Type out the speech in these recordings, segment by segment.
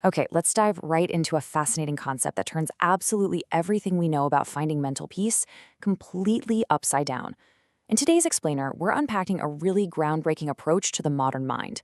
Okay, let's dive right into a fascinating concept that turns absolutely everything we know about finding mental peace completely upside down. In today's explainer, we're unpacking a really groundbreaking approach to the modern mind.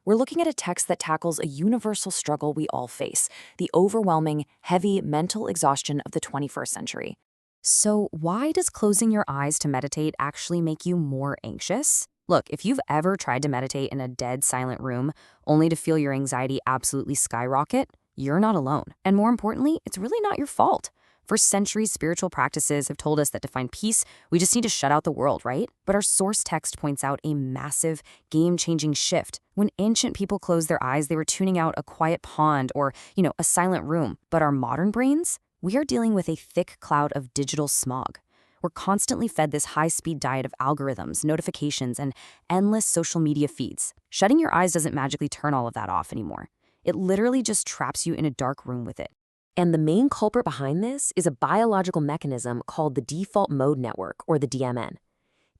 We're looking at a text that tackles a universal struggle we all face: the overwhelming, heavy mental exhaustion of the 21st century. So, why does closing your eyes to meditate actually make you more anxious? Look, if you've ever tried to meditate in a dead, silent room only to feel your anxiety absolutely skyrocket, you're not alone. And more importantly, it's really not your fault. For centuries, spiritual practices have told us that to find peace, we just need to shut out the world, right? But our source text points out a massive, game-changing shift. When ancient people closed their eyes, they were tuning out a quiet pond or, a silent room. But our modern brains, we are dealing with a thick cloud of digital smog. We're constantly fed this high-speed diet of algorithms, notifications, and endless social media feeds. Shutting your eyes doesn't magically turn all of that off anymore. It literally just traps you in a dark room with it. And the main culprit behind this is a biological mechanism called the default mode network, or the DMN.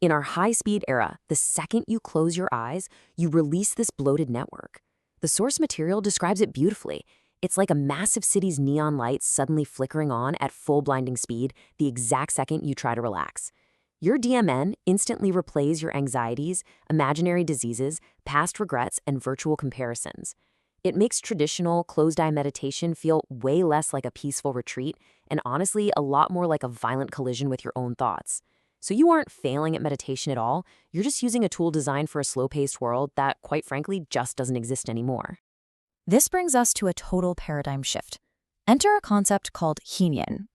In our high-speed era, the second you close your eyes, you release this bloated network. The source material describes it beautifully. It's like a massive city's neon lights suddenly flickering on at full blinding speed the exact second you try to relax. Your DMN instantly replays your anxieties, imaginary diseases, past regrets, and virtual comparisons. It makes traditional closed-eye meditation feel way less like a peaceful retreat and honestly a lot more like a violent collision with your own thoughts. So you aren't failing at meditation at all, you're just using a tool designed for a slow-paced world that, quite frankly, just doesn't exist anymore. This brings us to a total paradigm shift. Enter a concept called Yin.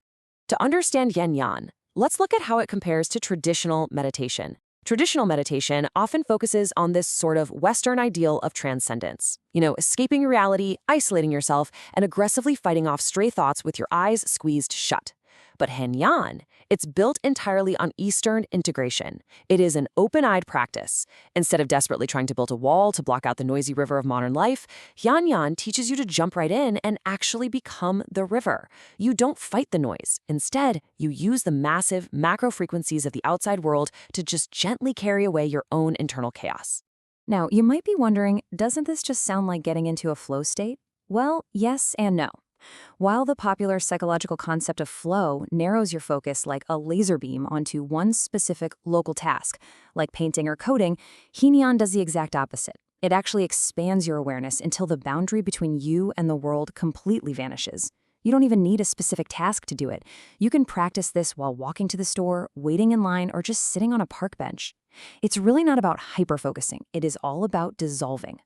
To understand yin-yang, let's look at how it compares to traditional meditation. Traditional meditation often focuses on this sort of Western ideal of transcendence. Escaping reality, isolating yourself, and aggressively fighting off stray thoughts with your eyes squeezed shut. But Hanyang, it's built entirely on Eastern integration. It is an open-eyed practice. Instead of desperately trying to build a wall to block out the noisy river of modern life, Hanyang teaches you to jump right in and actually become the river. You don't fight the noise. Instead, you use the massive macro frequencies of the outside world to just gently carry away your own internal chaos. Now, you might be wondering, doesn't this just sound like getting into a flow state? Well, yes and no. While the popular psychological concept of flow narrows your focus like a laser beam onto one specific local task, like painting or coding, Hinian does the exact opposite. It actually expands your awareness until the boundary between you and the world completely vanishes. You don't even need a specific task to do it. You can practice this while walking to the store, waiting in line, or just sitting on a park bench. It's really not about hyper-focusing. It is all about dissolving.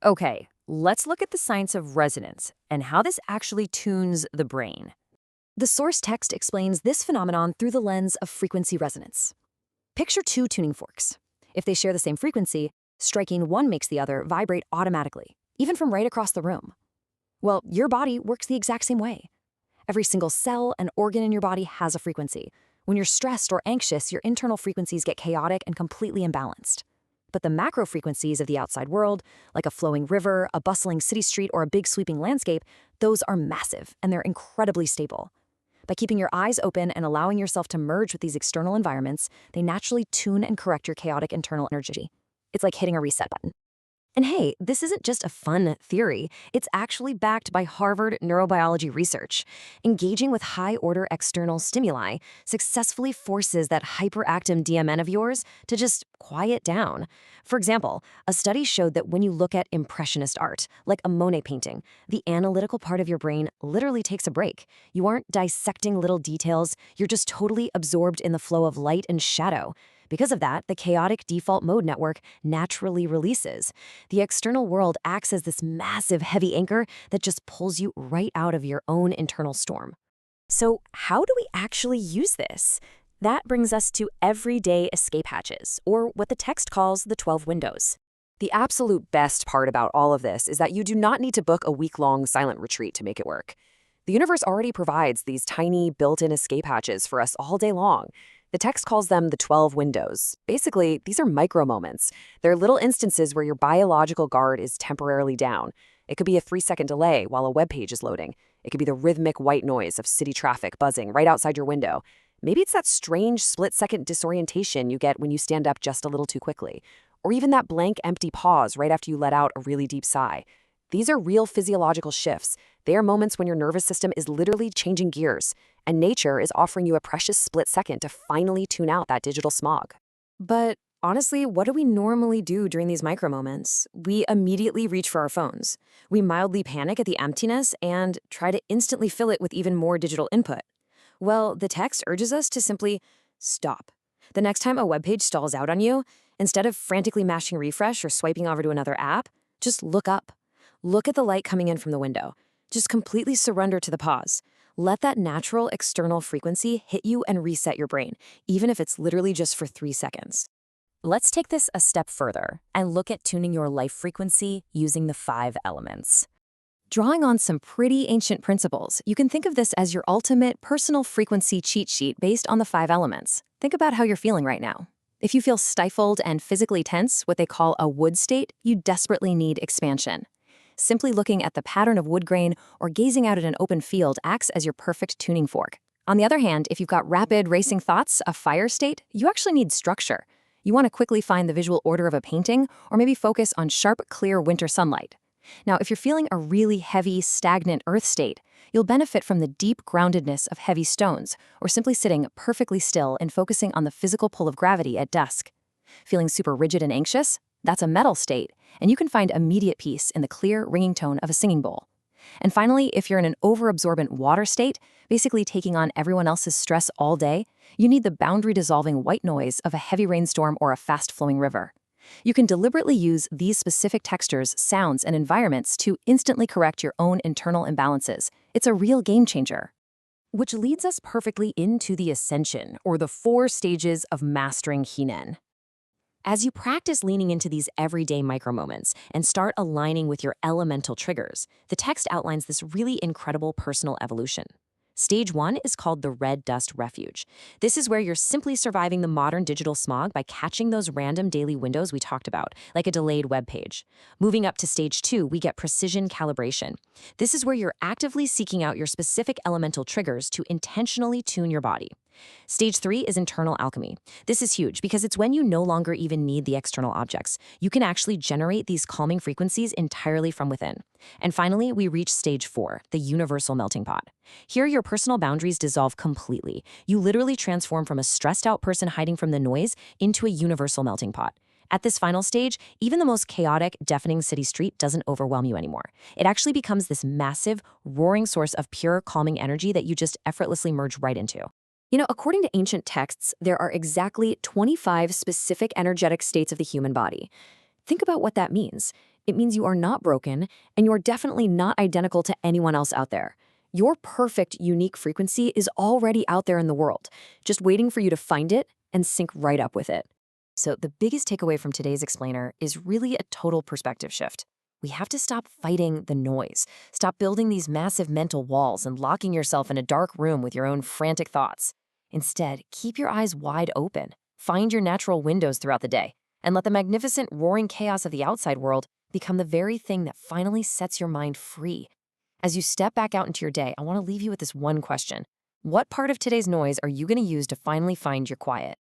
Okay, let's look at the science of resonance and how this actually tunes the brain. The source text explains this phenomenon through the lens of frequency resonance. Picture two tuning forks. If they share the same frequency, striking one makes the other vibrate automatically, even from right across the room. Well, your body works the exact same way. Every single cell and organ in your body has a frequency. When you're stressed or anxious, your internal frequencies get chaotic and completely imbalanced. But the macro frequencies of the outside world, like a flowing river, a bustling city street, or a big sweeping landscape, those are massive and they're incredibly stable. By keeping your eyes open and allowing yourself to merge with these external environments, they naturally tune and correct your chaotic internal energy. It's like hitting a reset button. And hey, this isn't just a fun theory. It's actually backed by Harvard neurobiology research. Engaging with high-order external stimuli successfully forces that hyperactive DMN of yours to just quiet down. For example, a study showed that when you look at impressionist art, like a Monet painting, the analytical part of your brain literally takes a break. You aren't dissecting little details, you're just totally absorbed in the flow of light and shadow. Because of that, the chaotic default mode network naturally releases. The external world acts as this massive heavy anchor that just pulls you right out of your own internal storm. So how do we actually use this? That brings us to everyday escape hatches, or what the text calls the 12 windows. The absolute best part about all of this is that you do not need to book a week-long silent retreat to make it work. The universe already provides these tiny built-in escape hatches for us all day long. The text calls them the 12 windows. Basically, these are micro moments. They're little instances where your biological guard is temporarily down. It could be a 3-second delay while a web page is loading. It could be the rhythmic white noise of city traffic buzzing right outside your window. Maybe it's that strange split-second disorientation you get when you stand up just a little too quickly. Or even that blank, empty pause right after you let out a really deep sigh. These are real physiological shifts. They are moments when your nervous system is literally changing gears, and nature is offering you a precious split second to finally tune out that digital smog. But honestly, what do we normally do during these micro moments? We immediately reach for our phones. We mildly panic at the emptiness and try to instantly fill it with even more digital input. Well, the text urges us to simply stop. The next time a web page stalls out on you, instead of frantically mashing refresh or swiping over to another app, just look up. Look at the light coming in from the window. Just completely surrender to the pause. Let that natural external frequency hit you and reset your brain, even if it's literally just for 3 seconds. Let's take this a step further and look at tuning your life frequency using the 5 elements. Drawing on some pretty ancient principles, you can think of this as your ultimate personal frequency cheat sheet based on the 5 elements. Think about how you're feeling right now. If you feel stifled and physically tense, what they call a wood state, you desperately need expansion. Simply looking at the pattern of wood grain or gazing out at an open field acts as your perfect tuning fork. On the other hand, if you've got rapid, racing thoughts, a fire state, you actually need structure. You want to quickly find the visual order of a painting, or maybe focus on sharp, clear winter sunlight. Now, if you're feeling a really heavy, stagnant earth state, you'll benefit from the deep groundedness of heavy stones, or simply sitting perfectly still and focusing on the physical pull of gravity at dusk. Feeling super rigid and anxious? That's a metal state, and you can find immediate peace in the clear, ringing tone of a singing bowl. And finally, if you're in an overabsorbent water state, basically taking on everyone else's stress all day, you need the boundary-dissolving white noise of a heavy rainstorm or a fast-flowing river. You can deliberately use these specific textures, sounds, and environments to instantly correct your own internal imbalances. It's a real game changer. Which leads us perfectly into the ascension, or the 4 stages of mastering Hinen. As you practice leaning into these everyday micro-moments and start aligning with your elemental triggers, the text outlines this really incredible personal evolution. Stage 1 is called the red dust refuge. This is where you're simply surviving the modern digital smog by catching those random daily windows we talked about, like a delayed web page. Moving up to stage 2, we get precision calibration. This is where you're actively seeking out your specific elemental triggers to intentionally tune your body. Stage 3 is internal alchemy. This is huge because it's when you no longer even need the external objects. You can actually generate these calming frequencies entirely from within. And finally, we reach stage 4, the universal melting pot. Here, your personal boundaries dissolve completely. You literally transform from a stressed out person hiding from the noise into a universal melting pot. At this final stage, even the most chaotic, deafening city street doesn't overwhelm you anymore. It actually becomes this massive, roaring source of pure, calming energy that you just effortlessly merge right into. You know, according to ancient texts, there are exactly 25 specific energetic states of the human body. Think about what that means. It means you are not broken, and you are definitely not identical to anyone else out there. Your perfect, unique frequency is already out there in the world, just waiting for you to find it and sync right up with it. So the biggest takeaway from today's explainer is really a total perspective shift. We have to stop fighting the noise. Stop building these massive mental walls and locking yourself in a dark room with your own frantic thoughts. Instead, keep your eyes wide open. Find your natural windows throughout the day, and let the magnificent, roaring chaos of the outside world become the very thing that finally sets your mind free. As you step back out into your day, I want to leave you with this one question. What part of today's noise are you going to use to finally find your quiet?